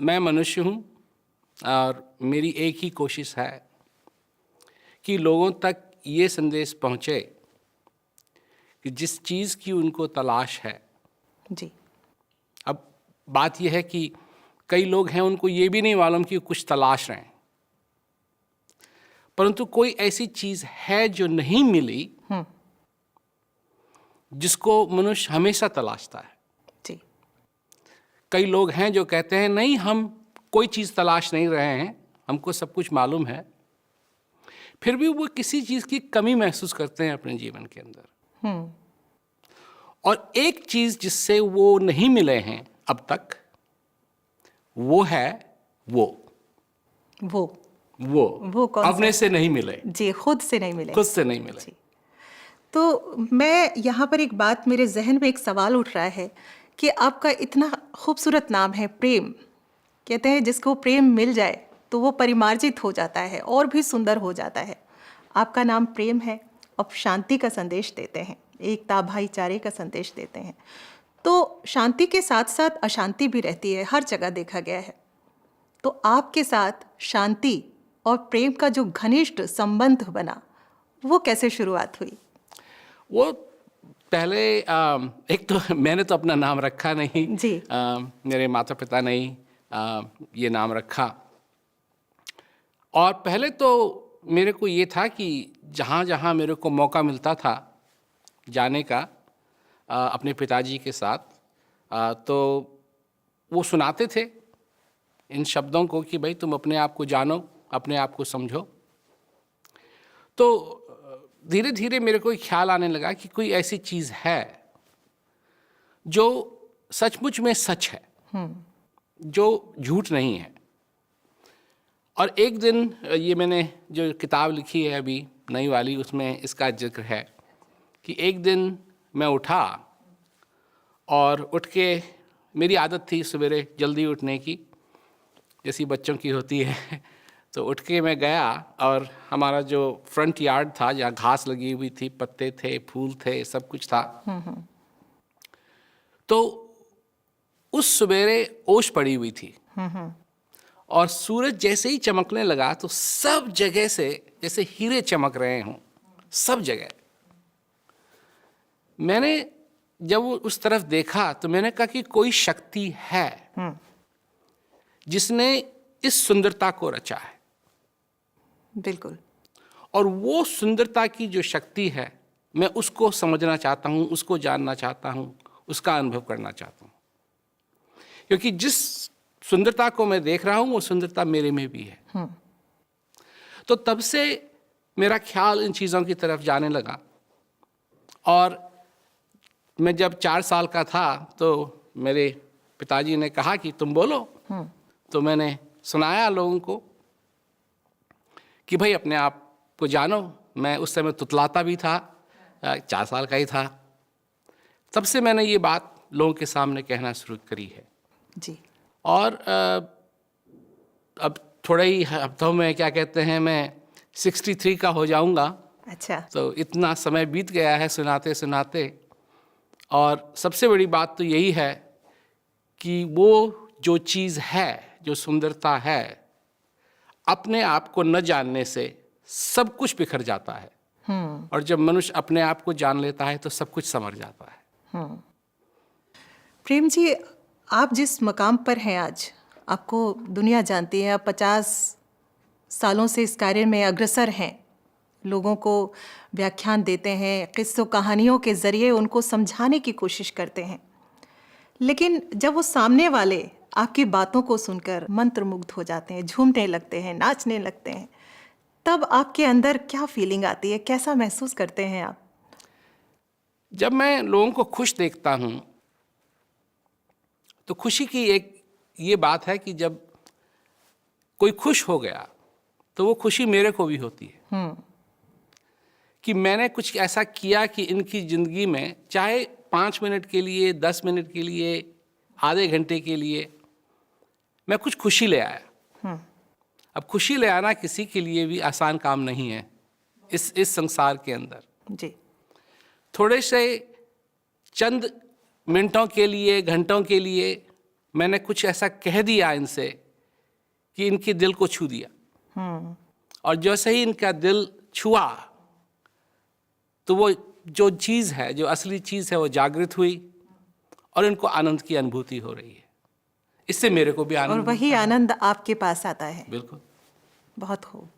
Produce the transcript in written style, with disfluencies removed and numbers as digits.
मैं मनुष्य हूँ और मेरी एक ही कोशिश है कि लोगों तक ये संदेश पहुँचे कि जिस चीज़ की उनको तलाश है। जी। अब बात यह है कि कई लोग हैं उनको ये भी नहीं मालूम कि कुछ तलाश रहे हैं, परंतु कोई ऐसी चीज़ है जो नहीं मिली जिसको मनुष्य हमेशा तलाशता है। जी। कई लोग हैं जो कहते हैं नहीं, हम कोई चीज़ तलाश नहीं रहे हैं, हमको सब कुछ मालूम है, फिर भी वो किसी चीज़ की कमी महसूस करते हैं अपने जीवन के अंदर। और एक चीज़ जिससे वो नहीं मिले हैं अब तक, वो है वो कौन अपने से नहीं मिले। जी, खुद से नहीं मिले। खुद से नहीं मिले। जी। तो मैं यहाँ पर एक बात, मेरे जहन में एक सवाल उठ रहा है कि आपका इतना खूबसूरत नाम है प्रेम। कहते हैं जिसको प्रेम मिल जाए तो वो परिमार्जित हो जाता है और भी सुंदर हो जाता है। आपका नाम प्रेम है और शांति का संदेश देते हैं, एकता भाईचारे का संदेश देते हैं। तो शांति के साथ साथ अशांति भी रहती है, हर जगह देखा गया है। तो आपके साथ शांति और प्रेम का जो घनिष्ठ संबंध बना, वो कैसे शुरुआत हुई? वो पहले एक तो मैंने तो अपना नाम रखा नहीं जी। मेरे माता पिता ने ये नाम रखा। और पहले तो मेरे को ये था कि जहाँ जहाँ मेरे को मौका मिलता था जाने का अपने पिताजी के साथ, तो वो सुनाते थे इन शब्दों को कि भाई तुम अपने आप को जानो, अपने आप को समझो। तो धीरे धीरे मेरे को एक ख्याल आने लगा कि कोई ऐसी चीज़ है जो सचमुच में सच है, जो झूठ नहीं है। और एक दिन ये मैंने जो किताब लिखी है अभी नई वाली, उसमें इसका जिक्र है कि एक दिन मैं उठा और उठ के, मेरी आदत थी सवेरे जल्दी उठने की, जैसी बच्चों की होती है। तो उठ के मैं गया और हमारा जो फ्रंट यार्ड था जहाँ घास लगी हुई थी, पत्ते थे, फूल थे, सब कुछ था। तो उस सवेरे ओश पड़ी हुई थी और सूरज जैसे ही चमकने लगा तो सब जगह से जैसे हीरे चमक रहे हों, सब जगह। मैंने जब उस तरफ देखा तो मैंने कहा कि कोई शक्ति है जिसने इस सुंदरता को रचा है। बिल्कुल। और वो सुंदरता की जो शक्ति है, मैं उसको समझना चाहता हूँ, उसको जानना चाहता हूँ, उसका अनुभव करना चाहता हूँ। क्योंकि जिस सुंदरता को मैं देख रहा हूँ वो सुंदरता मेरे में भी है। तो तब से मेरा ख्याल इन चीज़ों की तरफ जाने लगा। और मैं जब 4 साल का था तो मेरे पिताजी ने कहा कि तुम बोलो। तो मैंने सुनाया लोगों को कि भाई अपने आप को जानो। मैं उस समय तुतलाता भी था, 4 साल का ही था। तब से मैंने ये बात लोगों के सामने कहना शुरू करी है। जी। और अब थोड़े ही हफ्तों में, क्या कहते हैं, मैं 63 का हो जाऊंगा। अच्छा। तो इतना समय बीत गया है सुनाते सुनाते। और सबसे बड़ी बात तो यही है कि वो जो चीज़ है, जो सुंदरता है, अपने आप को न जानने से सब कुछ बिखर जाता है। और जब मनुष्य अपने आप को जान लेता है तो सब कुछ संवर जाता है। प्रेम जी, आप जिस मकाम पर हैं आज, आपको दुनिया जानती है। आप 50 सालों से इस कार्य में अग्रसर हैं, लोगों को व्याख्यान देते हैं, किस्सों कहानियों के ज़रिए उनको समझाने की कोशिश करते हैं। लेकिन जब वो सामने वाले आपकी बातों को सुनकर मंत्रमुग्ध हो जाते हैं, झूमने लगते हैं, नाचने लगते हैं, तब आपके अंदर क्या फीलिंग आती है? कैसा महसूस करते हैं आप? जब मैं लोगों को खुश देखता हूँ तो खुशी की एक ये बात है कि जब कोई खुश हो गया तो वो खुशी मेरे को भी होती है कि मैंने कुछ ऐसा किया कि इनकी ज़िंदगी में, चाहे 5 मिनट के लिए, 10 मिनट के लिए, आधे घंटे के लिए, मैं कुछ खुशी ले आया। अब खुशी ले आना किसी के लिए भी आसान काम नहीं है इस संसार के अंदर। जी। थोड़े से चंद मिनटों के लिए, घंटों के लिए मैंने कुछ ऐसा कह दिया इनसे कि इनके दिल को छू दिया। और जैसे ही इनका दिल छुआ तो वो जो चीज़ है, जो असली चीज़ है, वो जागृत हुई और इनको आनंद की अनुभूति हो रही है। इससे मेरे को भी और आनंद वही आनंद आपके पास आता है। बिल्कुल। बहुत खूब।